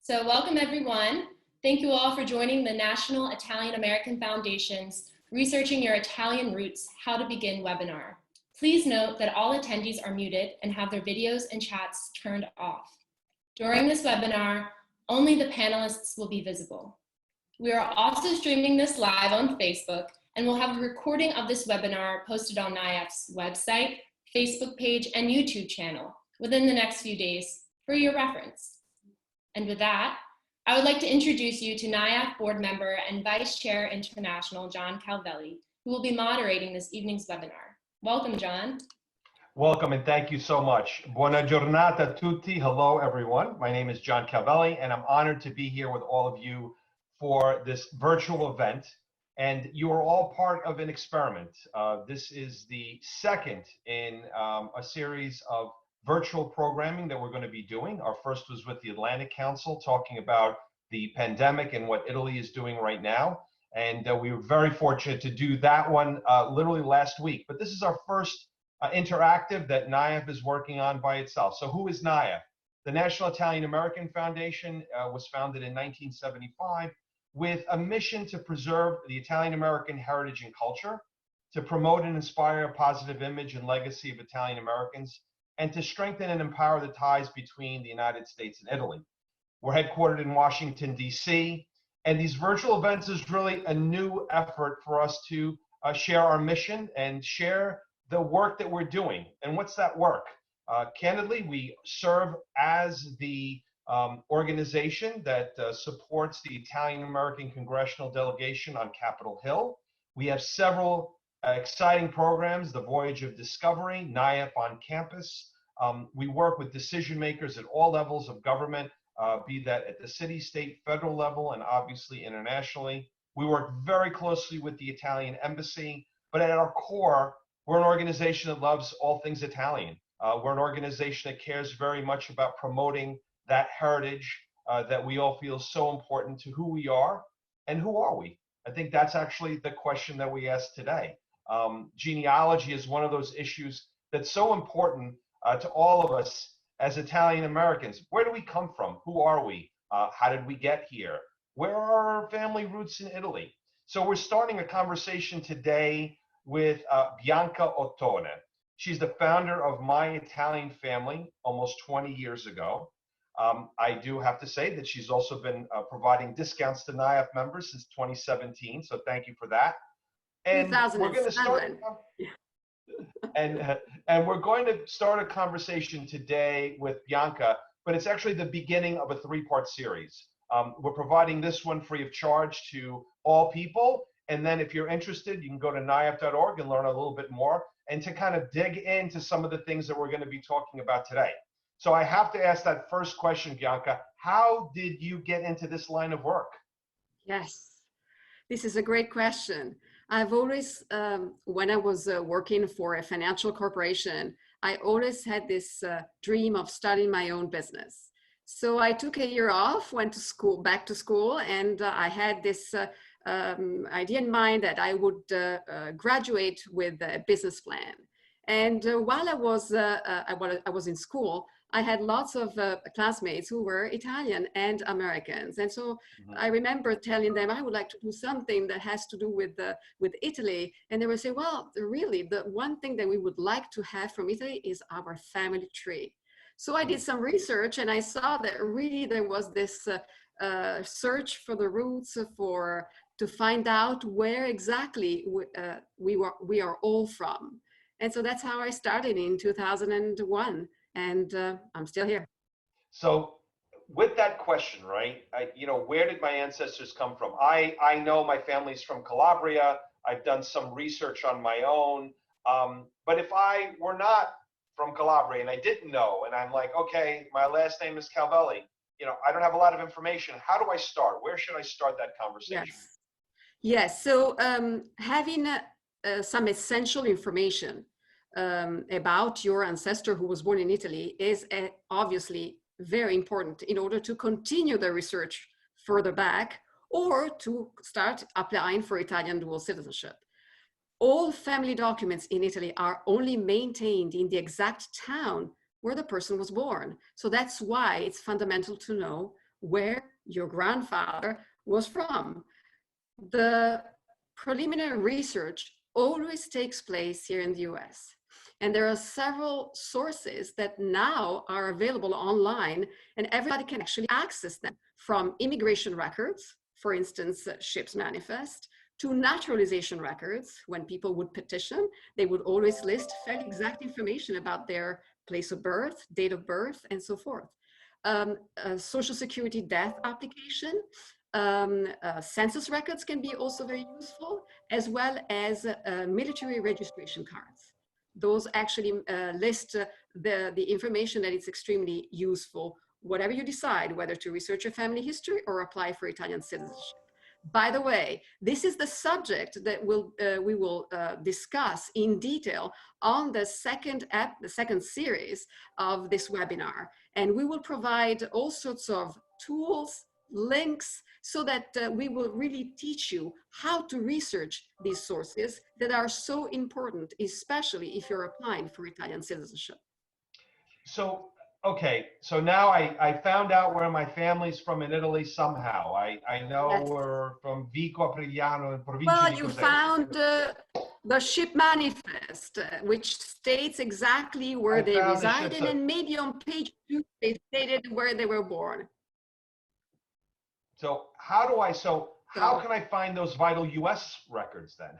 So welcome everyone. Thank you all for joining the National Italian American Foundation's Researching Your Italian Roots, How to Begin webinar. Please note that all attendees are muted and have their videos and chats turned off. During this webinar, only the panelists will be visible. We are also streaming this live on Facebook, and we'll have a recording of this webinar posted on NIAF's website, Facebook page, and YouTube channel within the next few days for your reference. And with that, I would like to introduce you to NIAF board member and Vice Chair International, John Calvelli, who will be moderating this evening's webinar. Welcome, John. Welcome and thank you so much. Buona giornata a tutti. Hello, everyone. My name is John Calvelli, and I'm honored to be here with all of you for this virtual event. And you are all part of an experiment. This is the second in a series of virtual programming that we're going to be doing. Our first was with the Atlantic Council, talking about the pandemic and what Italy is doing right now. And we were very fortunate to do that one literally last week. But this is our first interactive that NIAF is working on by itself. So who is NIAF? The National Italian American Foundation was founded in 1975 with a mission to preserve the Italian American heritage and culture, to promote and inspire a positive image and legacy of Italian Americans, and to strengthen and empower the ties between the United States and Italy. We're headquartered in Washington, D.C., and these virtual events is really a new effort for us to share our mission and share the work that we're doing. And what's that work? Candidly, we serve as the organization that supports the Italian American Congressional Delegation on Capitol Hill. We have several exciting programs, the Voyage of Discovery, NIAF on Campus. We work with decision makers at all levels of government, be that at the city, state, federal level, and obviously internationally. We work very closely with the Italian Embassy, but at our core, we're an organization that loves all things Italian. We're an organization that cares very much about promoting that heritage that we all feel is so important to who we are and who are we? I think that's actually the question that we asked today. Genealogy is one of those issues that's so important to all of us as Italian Americans. Where do we come from? Who are we? How did we get here? Where are our family roots in Italy? So we're starting a conversation today with Bianca Ottone. She's the founder of My Italian Family almost 20 years ago. I do have to say that she's also been providing discounts to NIAF members since 2017, so thank you for that. And we're going to start, and we're going to start a conversation today with Bianca, but it's actually the beginning of a three-part series. We're providing this one free of charge to all people, and then if you're interested, you can go to niaf.org and learn a little bit more, and to kind of dig into some of the things that we're going to be talking about today. So I have to ask that first question, Bianca. How did you get into this line of work? Yes, this is a great question. I've always, when I was working for a financial corporation, I always had this dream of starting my own business. So I took a year off, went to school, back to school, and I had this idea in mind that I would graduate with a business plan. And while I was in school, I had lots of classmates who were Italian and Americans. And so I remember telling them I would like to do something that has to do with Italy. And they would say, well, really, the one thing that we would like to have from Italy is our family tree. So I did some research and I saw that really there was this search for the roots to find out where exactly we are all from. And so that's how I started in 2001. And I'm still here. So with that question, right, where did my ancestors come from? I know my family's from Calabria. I've done some research on my own. But if I were not from Calabria and I didn't know, and I'm like, okay, my last name is Calvelli, I don't have a lot of information. How do I start? Where should I start that conversation? Yes. So having some essential information about your ancestor who was born in Italy is obviously very important in order to continue the research further back or to start applying for Italian dual citizenship. All family documents in Italy are only maintained in the exact town where the person was born. So that's why it's fundamental to know where your grandfather was from. The preliminary research always takes place here in the US. And there are several sources that now are available online, and everybody can actually access them, from immigration records, for instance, ship's manifest, to naturalization records. When people would petition, they would always list fairly exact information about their place of birth, date of birth, and so forth. A Social Security death application, census records can be also very useful, as well as military registration cards. Those actually list the information that is extremely useful, whatever you decide, whether to research your family history or apply for Italian citizenship. By the way, this is the subject that we will discuss in detail on the second series of this webinar. And we will provide all sorts of tools, links, so that we will really teach you how to research these sources that are so important, especially if you're applying for Italian citizenship. So, okay, so now I found out where my family's from in Italy somehow. I know Yes. we're from Vico Aprigliano in Provincia Well, di you Cosenza. found the ship manifest, which states exactly where they resided, and maybe on page 2 they stated where they were born. So how can I find those vital US records then?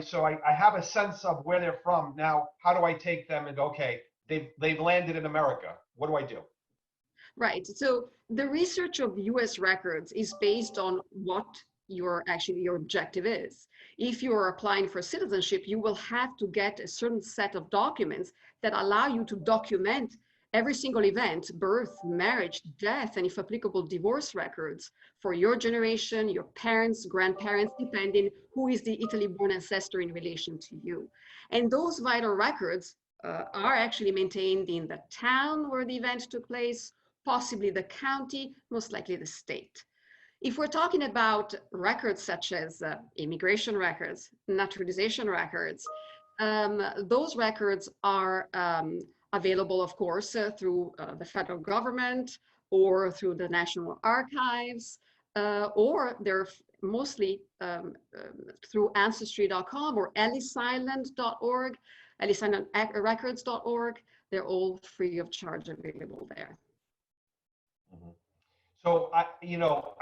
So I have a sense of where they're from. Now, how do I take them and go, okay, they've landed in America. What do I do? Right. So the research of US records is based on what your objective is. If you're applying for citizenship, you will have to get a certain set of documents that allow you to document every single event: birth, marriage, death, and if applicable, divorce records for your generation, your parents, grandparents, depending who is the Italy-born ancestor in relation to you. And those vital records are actually maintained in the town where the event took place, possibly the county, most likely the state. If we're talking about records such as immigration records, naturalization records, those records are available, of course, through the federal government or through the National Archives, or they're mostly through Ancestry.com or ellisisland.org, ellisislandrecords.org. They're all free of charge available there. Mm-hmm. So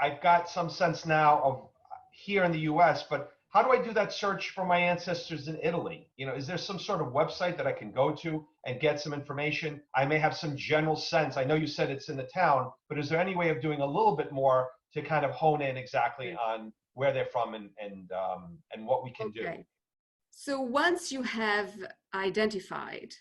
I've got some sense now of here in the US, but how do I do that search for my ancestors in Italy? Is there some sort of website that I can go to and get some information? I may have some general sense. I know you said it's in the town, but is there any way of doing a little bit more to kind of hone in exactly on where they're from and what we can do? So once you have identified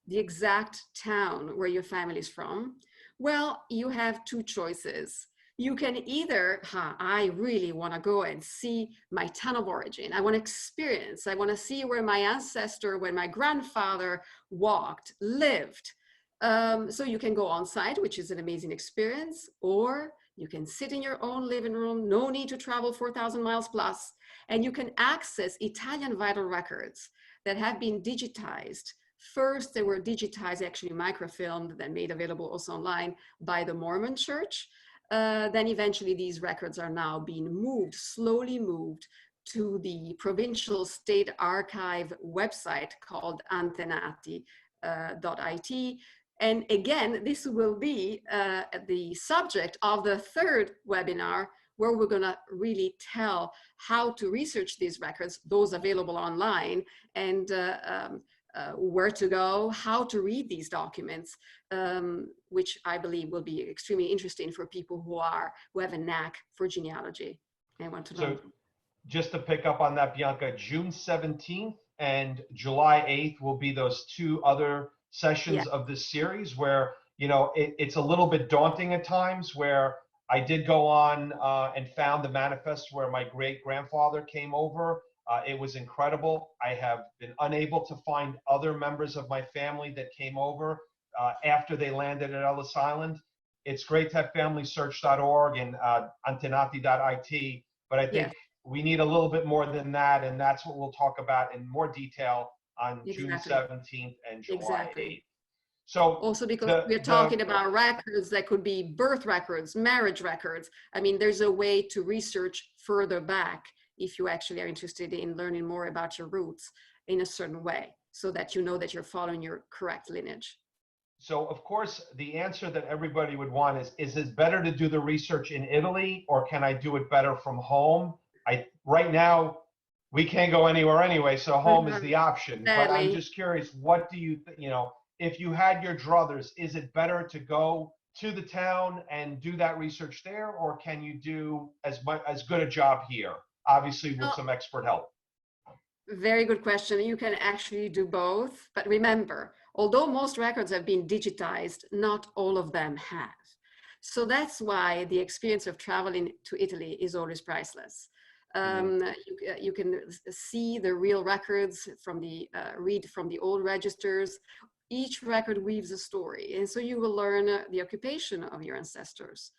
the exact town where your family is from, well, you have two choices. You can either, I really want to go and see my town of origin. I want to experience, I want to see where my ancestor, where my grandfather walked, lived. So you can go on site, which is an amazing experience, or you can sit in your own living room, no need to travel 4,000 miles plus, and you can access Italian vital records that have been digitized. First, they were digitized, actually microfilmed, then made available also online by the Mormon Church. Then eventually these records are now being moved, slowly moved, to the provincial state archive website called antenati.it. And again, this will be the subject of the third webinar, where we're going to really tell how to research these records, those available online, and where to go, how to read these documents, which I believe will be extremely interesting for people who have a knack for genealogy and want to know. So just to pick up on that, Bianca, June 17th and July 8th will be those two other sessions of this series where, it's a little bit daunting at times, where I did go on and found the manifest where my great grandfather came over. It was incredible. I have been unable to find other members of my family that came over after they landed at Ellis Island. It's great to have FamilySearch.org and antenati.it, but I think we need a little bit more than that, and that's what we'll talk about in more detail on June 17th and July 8th. So also because we're talking about records that could be birth records, marriage records. I mean, there's a way to research further back if you actually are interested in learning more about your roots in a certain way, so that you know that you're following your correct lineage. So of course, the answer that everybody would want is it better to do the research in Italy, or can I do it better from home? Right now, we can't go anywhere anyway, so home is the option. But I'm just curious, what do you, if you had your druthers, is it better to go to the town and do that research there, or can you do as good a job here, obviously with some expert help? Very good question. You can actually do both, but remember, although most records have been digitized, not all of them have. So that's why the experience of traveling to Italy is always priceless. You can see the real records from read from the old registers. Each record weaves a story, and so you will learn the occupation of your ancestors.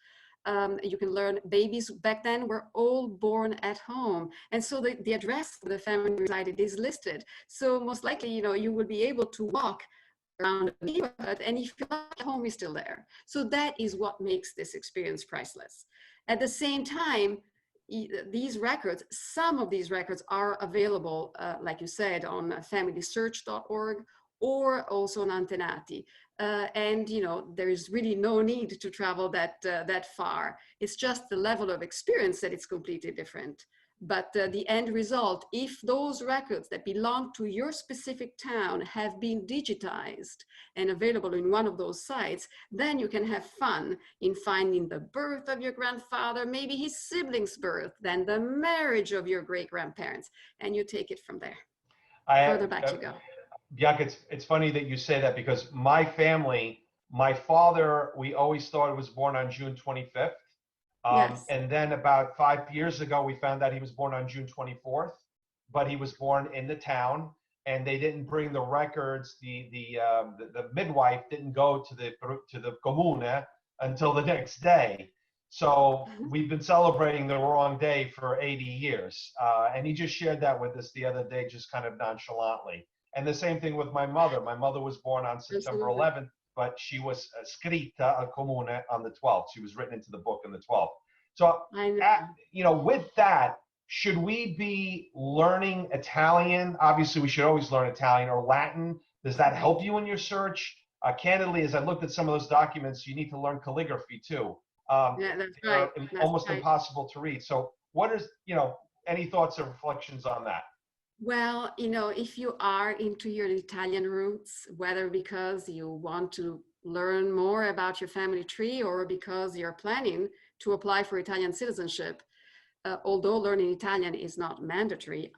You can learn babies back then were all born at home. And so the address of the family resided is listed. So most likely, you will be able to walk around the neighborhood and if your home is still there. So that is what makes this experience priceless. At the same time, these records, some of these records are available, like you said, on familysearch.org or also on Antenati. And there is really no need to travel that far. It's just the level of experience that it's completely different. But the end result, if those records that belong to your specific town have been digitized and available in one of those sites, then you can have fun in finding the birth of your grandfather, maybe his sibling's birth, then the marriage of your great-grandparents, and you take it from there. Further back you go. Bianca, it's funny that you say that, because my family, my father, we always thought was born on June 25th. Yes. And then about 5 years ago, we found out he was born on June 24th, but he was born in the town, and they didn't bring the records. The midwife didn't go to the comune until the next day. So we've been celebrating the wrong day for 80 years. And he just shared that with us the other day, just kind of nonchalantly. And the same thing with my mother. My mother was born on September 11th, but she was scritta al comune on the 12th. She was written into the book on the 12th. So, with that, should we be learning Italian? Obviously, we should always learn Italian, or Latin. Does that help you in your search? Candidly, as I looked at some of those documents, you need to learn calligraphy too. Yeah, that's right. Almost impossible to read. So what is, any thoughts or reflections on that? Well, if you are into your Italian roots, whether because you want to learn more about your family tree or because you're planning to apply for Italian citizenship, although learning Italian is not mandatory,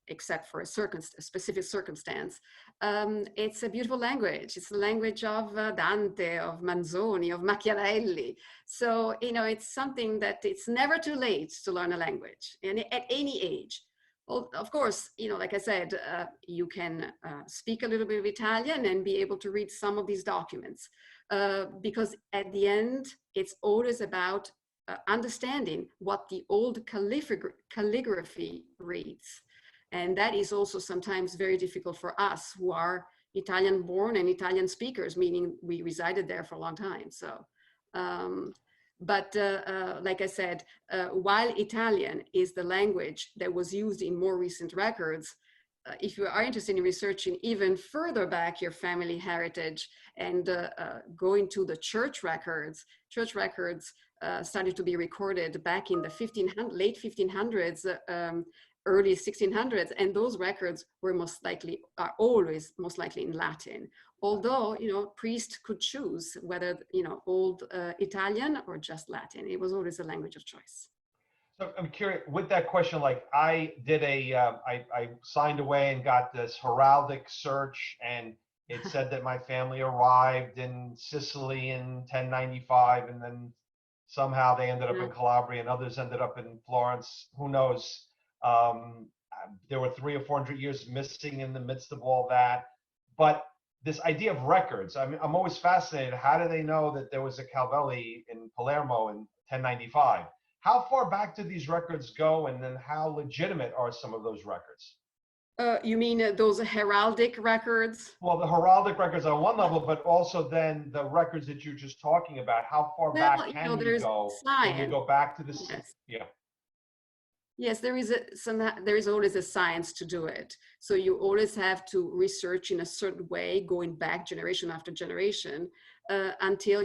except for a specific circumstance, it's a beautiful language. It's the language of Dante, of Manzoni, of Machiavelli. So, it's something that it's never too late to learn a language, and at any age. Well, of course, like I said, you can speak a little bit of Italian and be able to read some of these documents, because at the end, it's always about understanding what the old calligraphy reads. And that is also sometimes very difficult for us who are Italian born and Italian speakers, meaning we resided there for a long time. So, but like I said, while Italian is the language that was used in more recent records, if you are interested in researching even further back your family heritage and going to the church records started to be recorded back in the late 1500s, early 1600s, and those records were are always most likely in Latin. Although, priests could choose whether, old Italian or just Latin. It was always a language of choice. So I'm curious, with that question, like I did I signed away and got this heraldic search, and it said that my family arrived in Sicily in 1095, and then somehow they ended up in Calabria, and others ended up in Florence. Who knows? There were 300 or 400 years missing in the midst of all that. But this idea of records, I'm always fascinated. How do they know that there was a Calvelli in Palermo in 1095? How far back do these records go, and then how legitimate are some of those records? You mean those heraldic records? Well, the heraldic records on one level, but also then the records that you're just talking about. How far back Well, can you there's go when you science. go back to this? Yes. Yeah. Yes, there is always a science to do it. So you always have to research in a certain way, going back generation after generation, until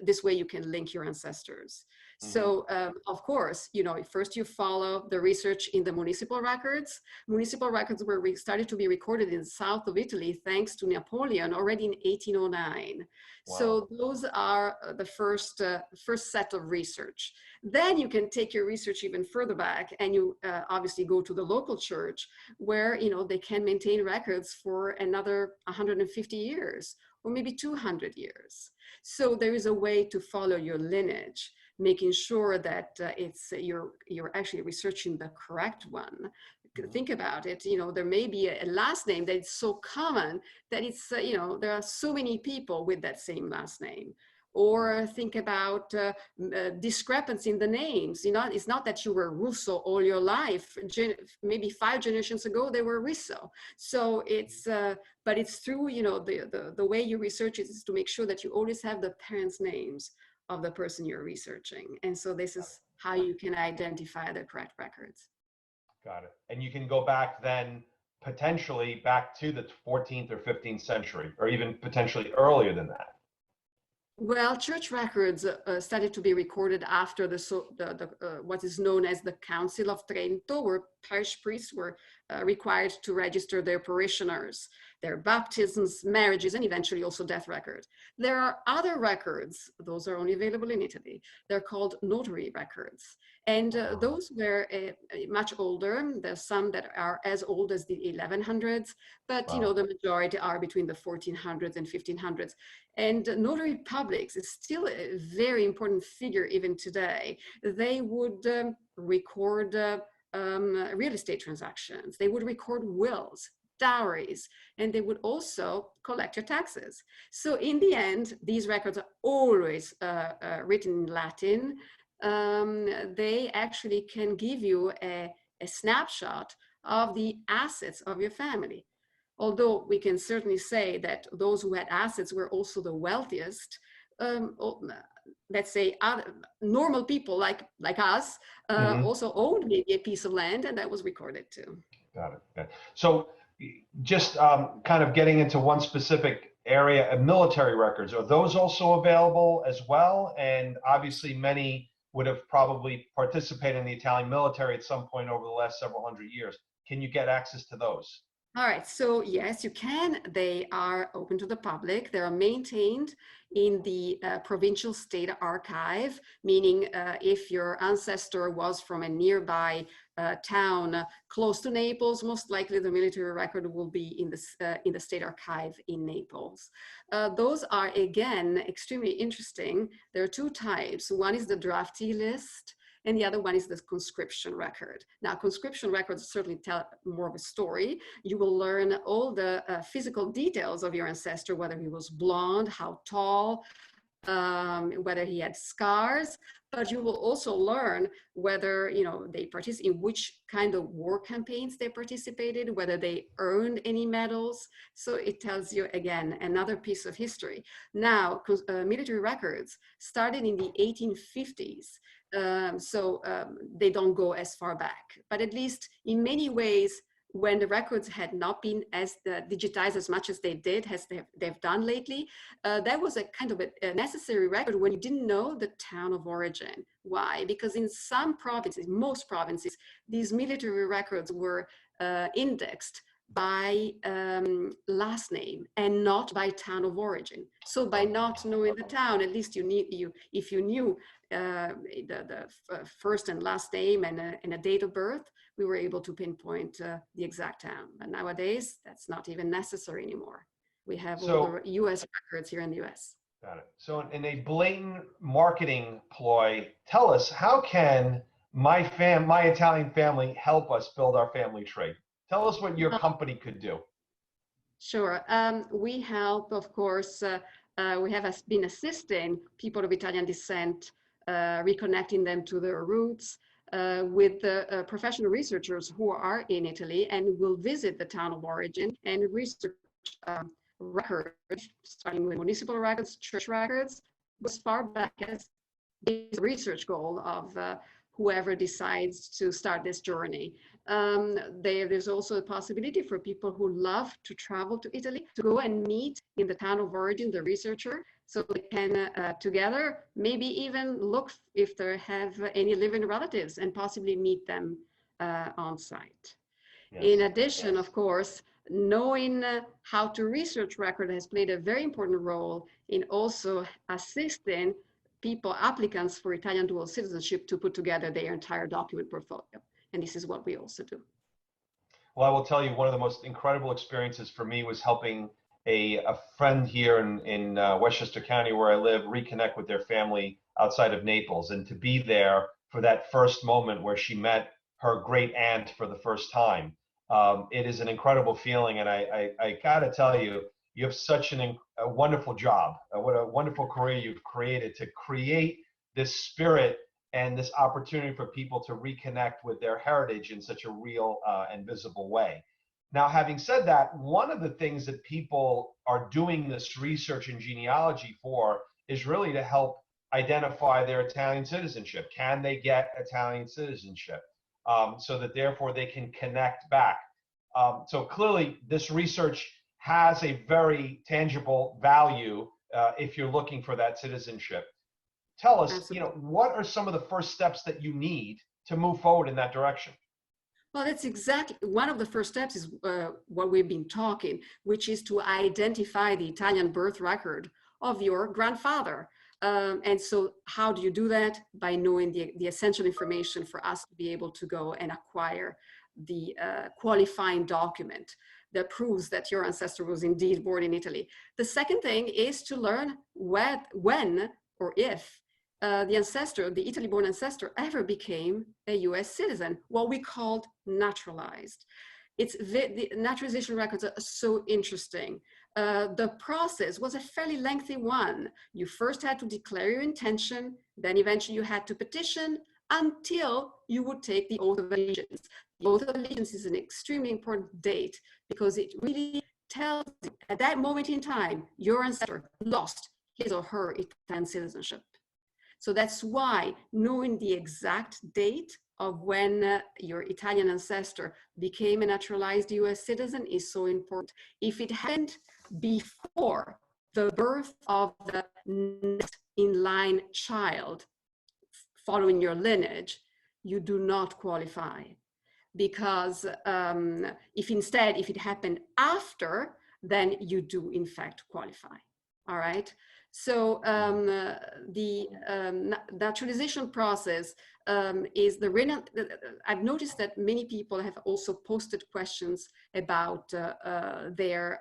this way you can link your ancestors. So of course, first you follow the research in the municipal records. Municipal records started to be recorded in the south of Italy thanks to Napoleon already in 1809. Wow. So those are the first set of research. Then you can take your research even further back, and you obviously go to the local church where they can maintain records for another 150 years or maybe 200 years. So there is a way to follow your lineage, making sure that you're actually researching the correct one. Think about it, there may be a last name that is so common that it's, there are so many people with that same last name. Or think about discrepancy in the names. It's not that you were Russo all your life. Maybe 5 generations ago, they were Risso. So but it's through, the way you research it is to make sure that you always have the parents' names of the person you're researching. And so this is how you can identify the correct records. Got it. And you can go back then potentially back to the 14th or 15th century, or even potentially earlier than that. Well, church records started to be recorded after what is known as the Council of Trento, where parish priests were required to register their parishioners, their baptisms, marriages, and eventually also death records. There are other records, those are only available in Italy. They're called Notary Records. And those were much older. There's some that are as old as the 1100s, but Wow. the majority are between the 1400s and 1500s. And notary publics is still a very important figure even today. They would record real estate transactions. They would record wills, dowries, and they would also collect your taxes. So in the end, these records are always written in Latin. They actually can give you a snapshot of the assets of your family. Although we can certainly say that those who had assets were also the wealthiest, let's say normal people like us also owned maybe a piece of land, and that was recorded too. Got it. Yeah. So just kind of getting into one specific area of military records, are those also available as well? And obviously many would have probably participated in the Italian military at some point over the last several hundred years. Can you get access to those? All right, so yes, you can. They are open to the public. They are maintained in the provincial state archive, meaning if your ancestor was from a nearby town close to Naples, most likely the military record will be in the state archive in Naples. Those are, again, extremely interesting. There are 2 types. One is the draftee list, and the other one is the conscription record. Now, conscription records certainly tell more of a story. You will learn all the physical details of your ancestor, whether he was blonde, how tall, whether he had scars, but you will also learn whether they participated in which kind of war campaigns they participated, whether they earned any medals. So it tells you, again, another piece of history. Now, military records started in the 1850s. They don't go as far back, but at least in many ways, when the records had not been as digitized as much as they did, as they've done lately, that was a kind of a necessary record when you didn't know the town of origin. Why? Because in some provinces, most provinces, these military records were indexed by last name and not by town of origin. So by not knowing the town, at least if you knew the first and last name and a date of birth, we were able to pinpoint the exact town. But nowadays, that's not even necessary anymore. We have all the US records here in the US. Got it. So in a blatant marketing ploy, tell us, how can my Italian family help us build our family tree? Tell us what your company could do. Sure. We help, of course, we have been assisting people of Italian descent, reconnecting them to their roots, with the professional researchers who are in Italy and will visit the town of origin and research records, starting with municipal records, church records, as far back as the research goal of whoever decides to start this journey. There's also a possibility for people who love to travel to Italy to go and meet in the town of origin the researcher, so they can together maybe even look if they have any living relatives and possibly meet them on site. Yes. In addition, of course, knowing how to research record has played a very important role in also assisting people, applicants for Italian dual citizenship, to put together their entire document portfolio. And this is what we also do. Well, I will tell you, one of the most incredible experiences for me was helping a friend here in Westchester County, where I live, reconnect with their family outside of Naples, and to be there for that first moment where she met her great aunt for the first time. It is an incredible feeling, and I gotta tell you, you have such a wonderful job. What a wonderful career you've created to create this spirit and this opportunity for people to reconnect with their heritage in such a real and visible way. Now, having said that, one of the things that people are doing this research in genealogy for is really to help identify their Italian citizenship. Can they get Italian citizenship? So that therefore they can connect back. So clearly this research has a very tangible value if you're looking for that citizenship. Tell us, Absolutely. What are some of the first steps that you need to move forward in that direction? Well, that's exactly one of the first steps is what we've been talking, which is to identify the Italian birth record of your grandfather. And so how do you do that? By knowing the essential information for us to be able to go and acquire the qualifying document that proves that your ancestor was indeed born in Italy. The second thing is to learn when or if the Italy-born ancestor ever became a US citizen, what we called naturalized. The naturalization records are so interesting. The process was a fairly lengthy one. You first had to declare your intention, then eventually you had to petition until you would take the oath of allegiance. The oath of allegiance is an extremely important date because it really tells you at that moment in time, your ancestor lost his or her Italian citizenship. So that's why knowing the exact date of when your Italian ancestor became a naturalized US citizen is so important. If it happened before the birth of the next in line child following your lineage, you do not qualify. Because if it happened after, then you do in fact qualify. All right. So the naturalization process is I've noticed that many people have also posted questions about their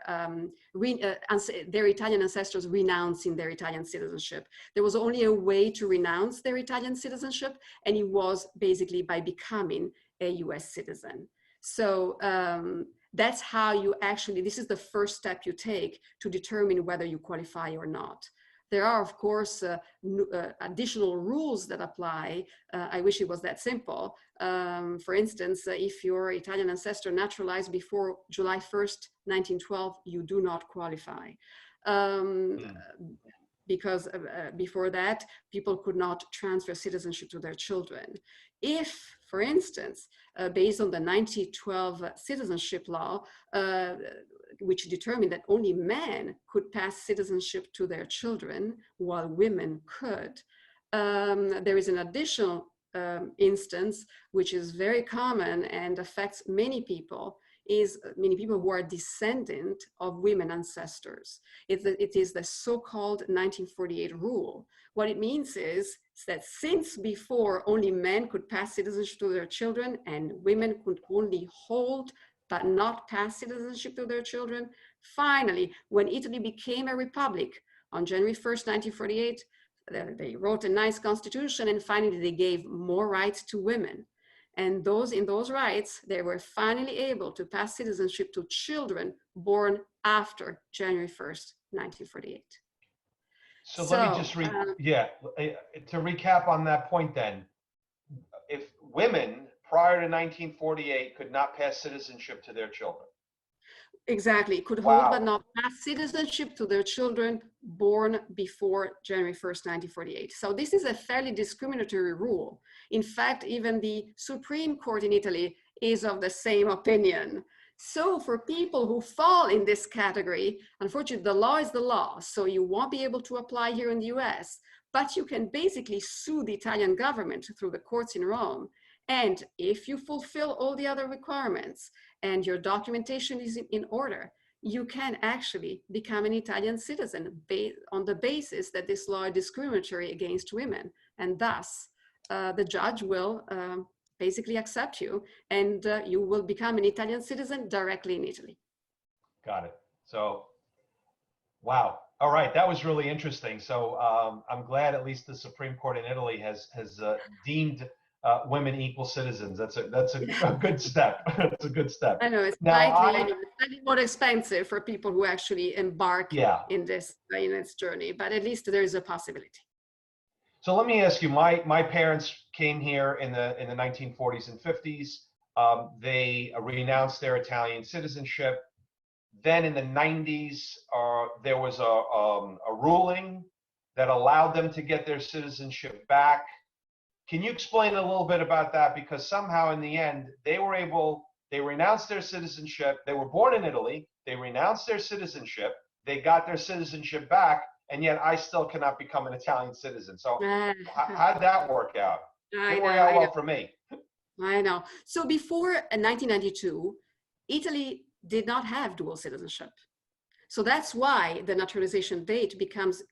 Italian ancestors renouncing their Italian citizenship. There was only a way to renounce their Italian citizenship, and it was basically by becoming a US citizen. So that's how you actually, this is the first step you take to determine whether you qualify or not. There are, of course, additional rules that apply. I wish it was that simple. For instance, if your Italian ancestor naturalized before July 1st, 1912, you do not qualify. Because before that, people could not transfer citizenship to their children. If, for instance, based on the 1912 citizenship law, which determined that only men could pass citizenship to their children while women could, there is an additional instance which is very common and affects many people, is many people who are descendant of women ancestors. It is the so-called 1948 rule. What it means is that since before only men could pass citizenship to their children and women could only hold but not pass citizenship to their children, finally, when Italy became a republic on January 1st, 1948, they wrote a nice constitution, and finally they gave more rights to women. And in those rights, they were finally able to pass citizenship to children born after January 1st, 1948. So let me just to recap on that point then. if women prior to 1948 could not pass citizenship to their children. Exactly. Could hold but Wow. not pass citizenship to their children born before January 1st, 1948. So this is a fairly discriminatory rule. In fact, even the Supreme Court in Italy is of the same opinion. So for people who fall in this category, unfortunately, the law is the law. So you won't be able to apply here in the US, but you can basically sue the Italian government through the courts in Rome. And if you fulfill all the other requirements and your documentation is in order, you can actually become an Italian citizen on the basis that this law is discriminatory against women. And thus, the judge will basically accept you, and you will become an Italian citizen directly in Italy. Got it. So, wow. All right, that was really interesting. So I'm glad at least the Supreme Court in Italy has deemed women equal citizens. That's a good step. It's a good step. I know it's Now, slightly more expensive for people who actually embark in this journey, but at least there is a possibility. So let me ask you, my parents came here in the 1940s and 50s. They renounced their Italian citizenship. Then in the 90s, there was a ruling that allowed them to get their citizenship back. Can you explain a little bit about that? Because somehow in the end, they renounced their citizenship. They were born in Italy. They renounced their citizenship. They got their citizenship back. And yet I still cannot become an Italian citizen. So how'd that work out? It worked out well for me. I know. So before 1992, Italy did not have dual citizenship. So that's why the naturalization date becomes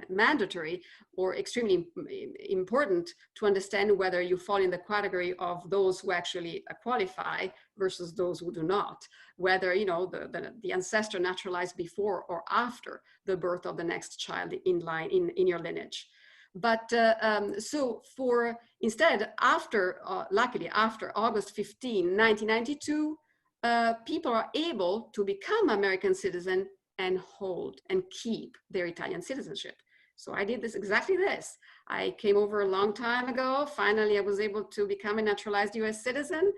mandatory or extremely important to understand whether you fall in the category of those who actually qualify versus those who do not, whether the ancestor naturalized before or after the birth of the next child in line in your lineage. But so instead, luckily after August 15, 1992, people are able to become American citizen and hold and keep their Italian citizenship. So I did exactly this. I came over a long time ago. Finally, I was able to become a naturalized US citizen.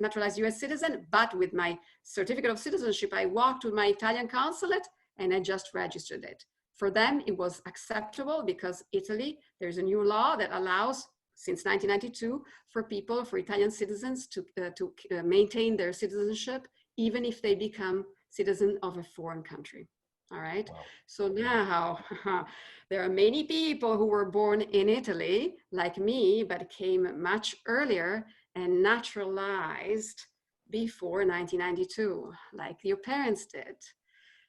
Naturalized US citizen, but with my certificate of citizenship, I walked to my Italian consulate and I just registered it. For them, it was acceptable because Italy, there's a new law that allows, since 1992, for Italian citizens to maintain their citizenship, even if they become citizen of a foreign country. All right. Wow. So now there are many people who were born in Italy, like me, but came much earlier and naturalized before 1992, like your parents did.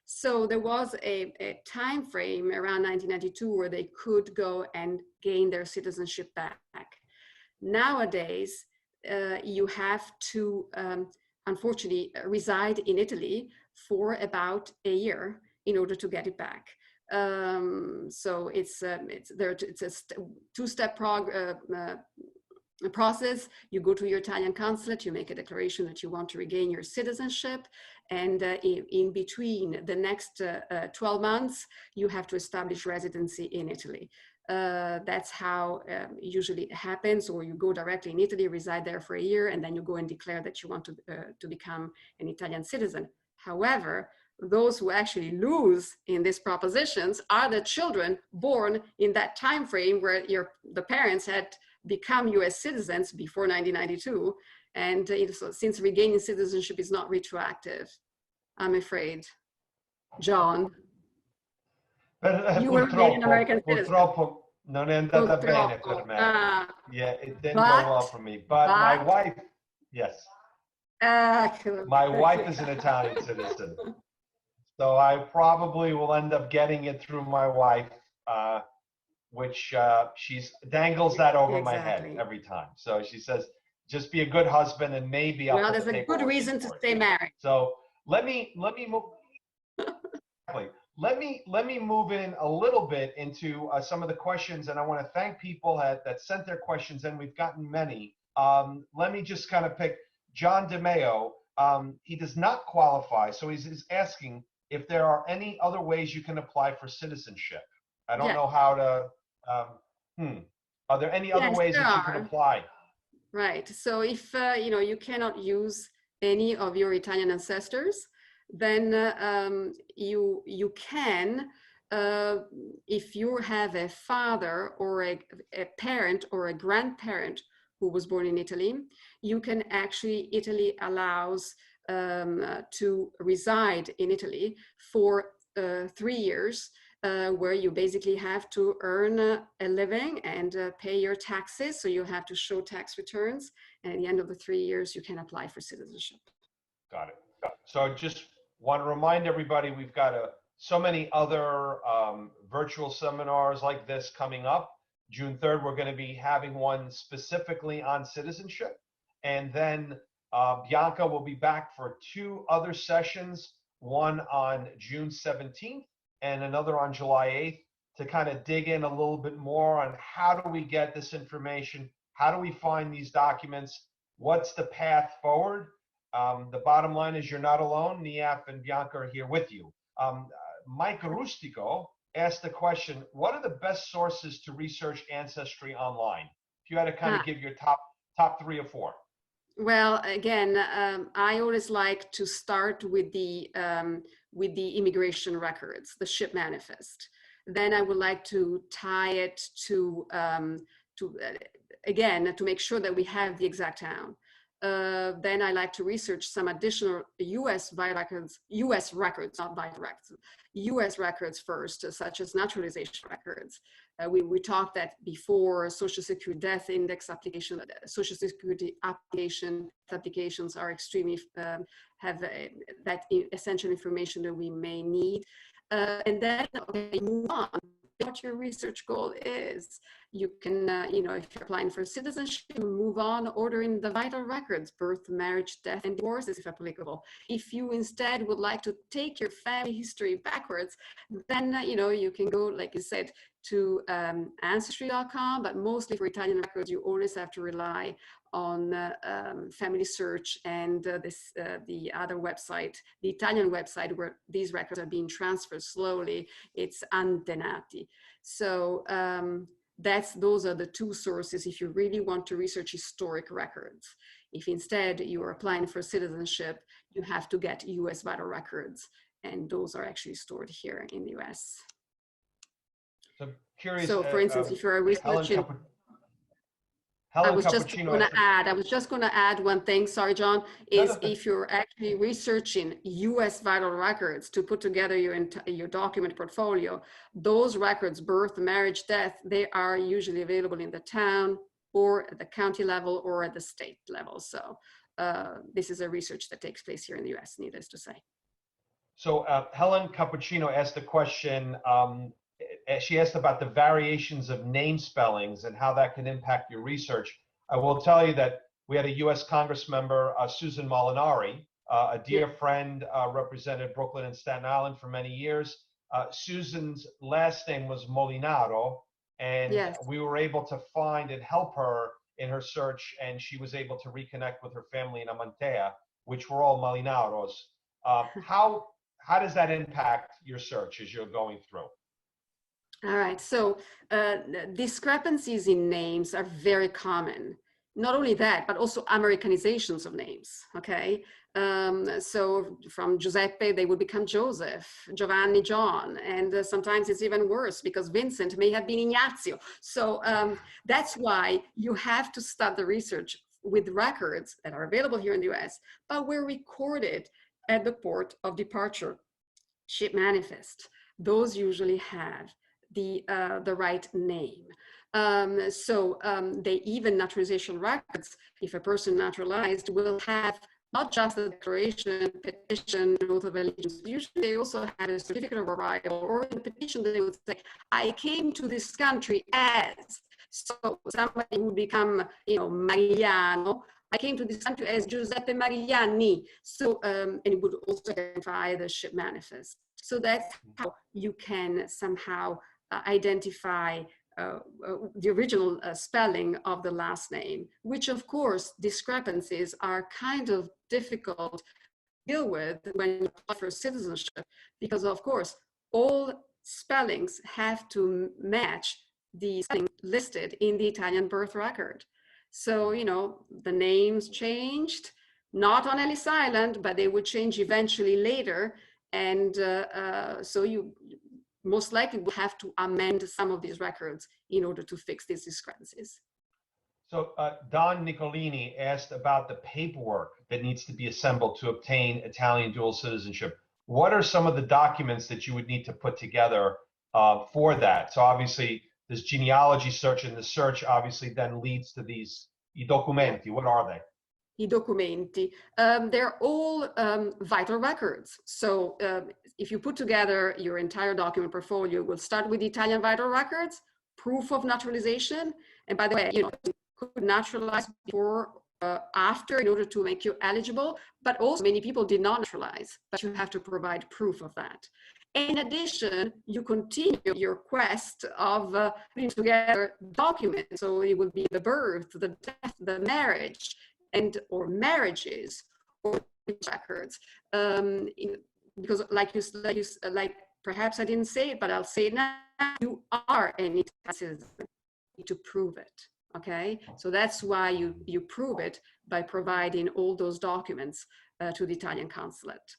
So there was a time frame around 1992 where they could go and gain their citizenship back. Nowadays, you have to, unfortunately, reside in Italy for about a year in order to get it back. So it's a two-step process. You go to your Italian consulate, you make a declaration that you want to regain your citizenship, and in between the next 12 months, you have to establish residency in Italy. That's how usually it happens, or you go directly in Italy, reside there for a year, and then you go and declare that you want to become an Italian citizen. However, those who actually lose in these propositions are the children born in that time frame where the parents had become US citizens before 1992. And so since regaining citizenship is not retroactive, I'm afraid. John, you were made an American citizen. Purtroppo non è andata bene per me. Yeah, it didn't go well for me. But my wife, yes. My wife is an Italian citizen. So I probably will end up getting it through my wife, which she dangles that over my head every time. So she says, just be a good husband and maybe I'll there's a good reason to stay married. So let me move. Let me move in a little bit into some of the questions, and I want to thank people that sent their questions, and we've gotten many. Let me just kind of pick John DeMeo. He does not qualify, so he's asking if there are any other ways you can apply for citizenship. I don't know how to. Are there any other Yes, ways there that you can are. apply? Right. So if you cannot use any of your Italian ancestors, then you can, if you have a father or a parent or a grandparent who was born in Italy, you can actually, Italy allows to reside in Italy for 3 years, where you basically have to earn a living and pay your taxes. So you have to show tax returns. And at the end of the 3 years, you can apply for citizenship. Got it. So just want to remind everybody, we've got so many other virtual seminars like this coming up. June 3rd, we're going to be having one specifically on citizenship. And then Bianca will be back for 2 other sessions, one on June 17th and another on July 8th, to kind of dig in a little bit more on how do we get this information? How do we find these documents? What's the path forward? The bottom line is you're not alone. NIAF and Bianca are here with you. Mike Rustico asked the question, what are the best sources to research ancestry online? If you had to kind of give your top 3 or 4. Well, again, I always like to start with the immigration records, the ship manifest. Then I would like to tie it to again, to make sure that we have the exact town. Then I like to research some additional US records, not vital records, US records first, such as naturalization records. We talked that before, Social Security death index application, Social Security applications are extremely, have that essential information that we may need. And then, okay, move on. What your research goal is. You can, if you're applying for citizenship, move on ordering the vital records, birth, marriage, death, and divorces if applicable. If you instead would like to take your family history backwards, then, you can go, like you said, to ancestry.com, but mostly for Italian records, you always have to rely on Family Search and the other website, the Italian website where these records are being transferred slowly, it's Antenati. So those are the 2 sources if you really want to research historic records. If instead you are applying for citizenship, you have to get US vital records, and those are actually stored here in the US. So curious. So for instance, if you're researching, I was just going to add one thing, sorry, John, is if you're actually researching US vital records to put together your document portfolio, those records, birth, marriage, death, they are usually available in the town or at the county level or at the state level. So this is a research that takes place here in the US, needless to say. So Helen Cappuccino asked the question, she asked about the variations of name spellings and how that can impact your research. I will tell you that we had a US Congress member, Susan Molinari, a dear friend, represented Brooklyn and Staten Island for many years. Susan's last name was Molinaro, and we were able to find and help her in her search, and she was able to reconnect with her family in Amantea, which were all Molinaros. How does that impact your search as you're going through? All right, so discrepancies in names are very common. Not only that, but also Americanizations of names, okay? So from Giuseppe, they would become Joseph, Giovanni, John, and sometimes it's even worse because Vincent may have been Ignazio. So that's why you have to start the research with records that are available here in the US, but were recorded at the port of departure, ship manifest. Those usually have the right name. They even naturalization records, if a person naturalized, will have not just a declaration, petition, oath of allegiance. Usually they also have a certificate of arrival, or in the petition they would say, I came to this country as, so somebody would become, Marigliano. I came to this country as Giuseppe Marigliani. So, and it would also identify the ship manifest. So that's how you can somehow identify the original spelling of the last name, which of course discrepancies are kind of difficult to deal with when you apply for citizenship, because of course all spellings have to match the spelling listed in the Italian birth record. So, you know, the names changed, not on Ellis Island, but they would change eventually later. And so you most likely will have to amend some of these records in order to fix these discrepancies. So Don Nicolini asked about the paperwork that needs to be assembled to obtain Italian dual citizenship. What are some of the documents that you would need to put together for that? So obviously this genealogy search, and the search obviously then leads to these I documenti. What are they? I documenti. They're all vital records. So if you put together your entire document portfolio, we'll start with Italian vital records, proof of naturalization. And by the way, you know, you could naturalize before, after, in order to make you eligible, but also many people did not naturalize, but you have to provide proof of that. In addition, you continue your quest of putting together documents. So it will be the birth, the death, the marriage, and or marriages or records, because like perhaps I didn't say it, but I'll say it now. You are an Italian citizen. You need to prove it. Okay, so that's why you prove it by providing all those documents to the Italian consulate.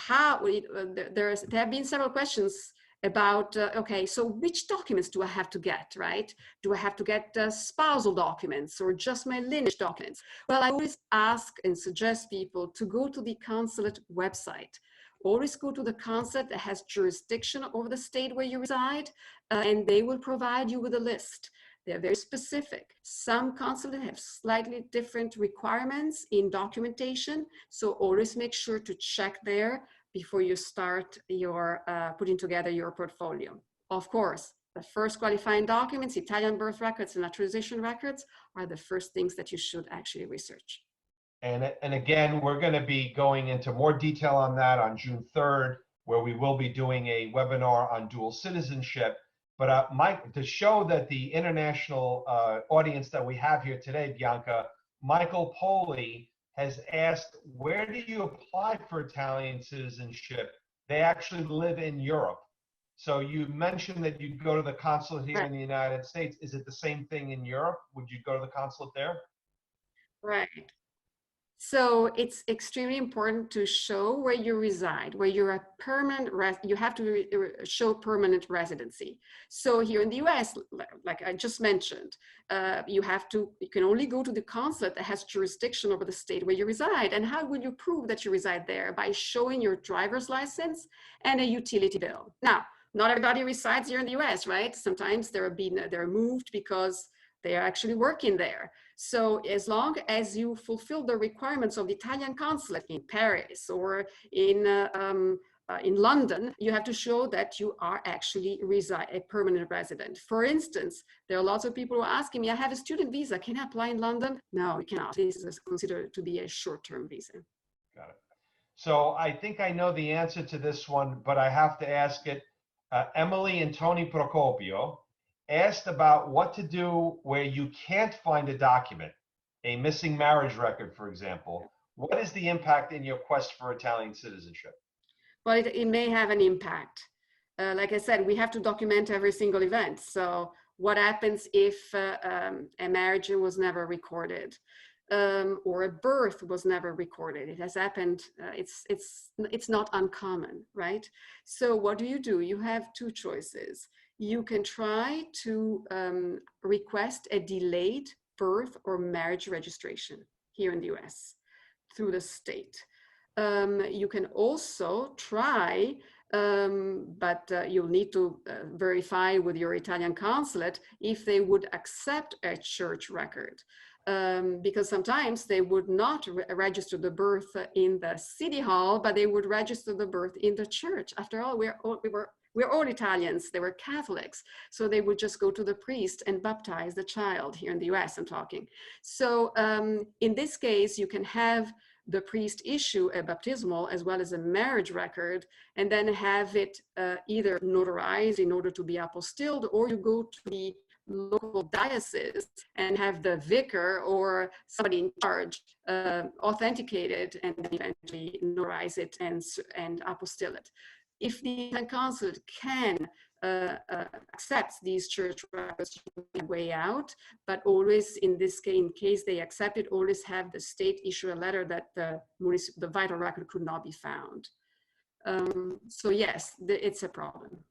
There have been several questions about, okay, so which documents do I have to get, right? Do I have to get spousal documents or just my lineage documents? Well, I always ask and suggest people to go to the consulate website. Always go to the consulate that has jurisdiction over the state where you reside, and they will provide you with a list. They're very specific. Some consulates have slightly different requirements in documentation, so always make sure to check there before you start your putting together your portfolio. Of course, the first qualifying documents, Italian birth records and naturalization records, are the first things that you should actually research. And again, we're going to be going into more detail on that on June 3rd, where we will be doing a webinar on dual citizenship. But Mike, to show that the international audience that we have here today, Bianca, Michael Poli has asked, where do you apply for Italian citizenship? They actually live in Europe. So you mentioned that you'd go to the consulate here in the United States. Is it the same thing in Europe? Would you go to the consulate there? Right. So it's extremely important to show where you reside, where you're a permanent, you have to show permanent residency. So here in the US, like I just mentioned, you can only go to the consulate that has jurisdiction over the state where you reside. And how will you prove that you reside there? By showing your driver's license and a utility bill. Now, not everybody resides here in the US, right? Sometimes they're moved because they are actually working there. So as long as you fulfill the requirements of the Italian consulate in Paris or in London, you have to show that you are actually a permanent resident. For instance, there are lots of people who are asking me, I have a student visa, can I apply in London? No, you cannot. This is considered to be a short-term visa. Got it. So I think I know the answer to this one, but I have to ask it. Emily and Tony Procopio asked about what to do where you can't find a document, a missing marriage record, for example. What is the impact in your quest for Italian citizenship? Well, it may have an impact. Like I said, we have to document every single event. So what happens if a marriage was never recorded, or a birth was never recorded? It has happened. It's not uncommon, right? So what do? You have two choices. You can try to request a delayed birth or marriage registration here in the US through the state. You can also try, but you'll need to verify with your Italian consulate if they would accept a church record. Because sometimes they would not register the birth in the city hall, but they would register the birth in the church. After all, we're all Italians, they were Catholics. So they would just go to the priest and baptize the child here in the US, I'm talking. So in this case, you can have the priest issue a baptismal as well as a marriage record, and then have it either notarized in order to be apostilled, or you go to the local diocese and have the vicar or somebody in charge authenticate it and then eventually notarize it and apostille it. if the Italian consulate can accept these church records, way out, but always in this case, in case they accept it, always have the state issue a letter that the vital record could not be found. So yes, it's a problem.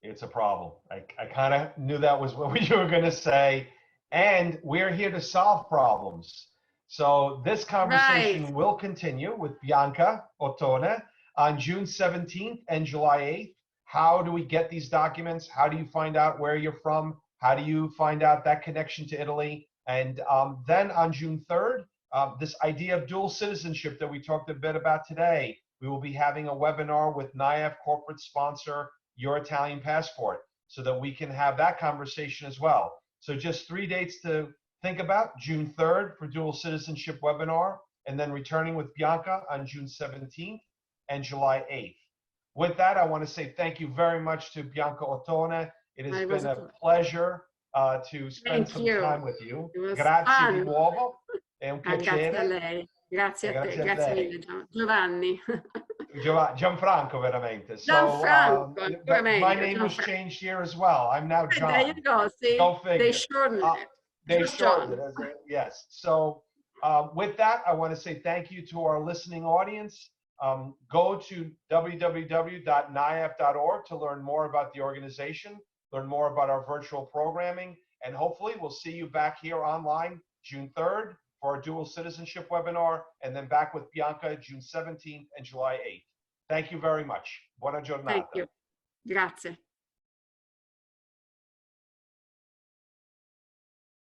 It's a problem. I kind of knew that was what you were going to say. And we're here to solve problems. So this conversation will continue with Bianca Ottone on June 17th and July 8th. How do we get these documents? How do you find out where you're from? How do you find out that connection to Italy? And then on June 3rd, this idea of dual citizenship that we talked a bit about today, we will be having a webinar with NIAF corporate sponsor Your Italian Passport, so that we can have that conversation as well. So just 3 dates to think about: June 3rd for dual citizenship webinar, and then returning with Bianca on June 17th and July 8th. With that, I want to say thank you very much to Bianca Ottone. It has been a pleasure to spend some time with you. Grazie di nuovo. È un piacere. Grazie a lei. Grazie a te. Grazie mille, Giovanni. Gianfranco, veramente. So, my name was changed here as well. I'm now John. There you go. See, go figure. They shortened it. They shortened it. Yes. So with that, I want to say thank you to our listening audience. Go to www.niaf.org to learn more about the organization, learn more about our virtual programming, and hopefully we'll see you back here online June 3rd for our dual citizenship webinar, and then back with Bianca June 17th and July 8th. Thank you very much. Buona giornata. Thank you. Grazie.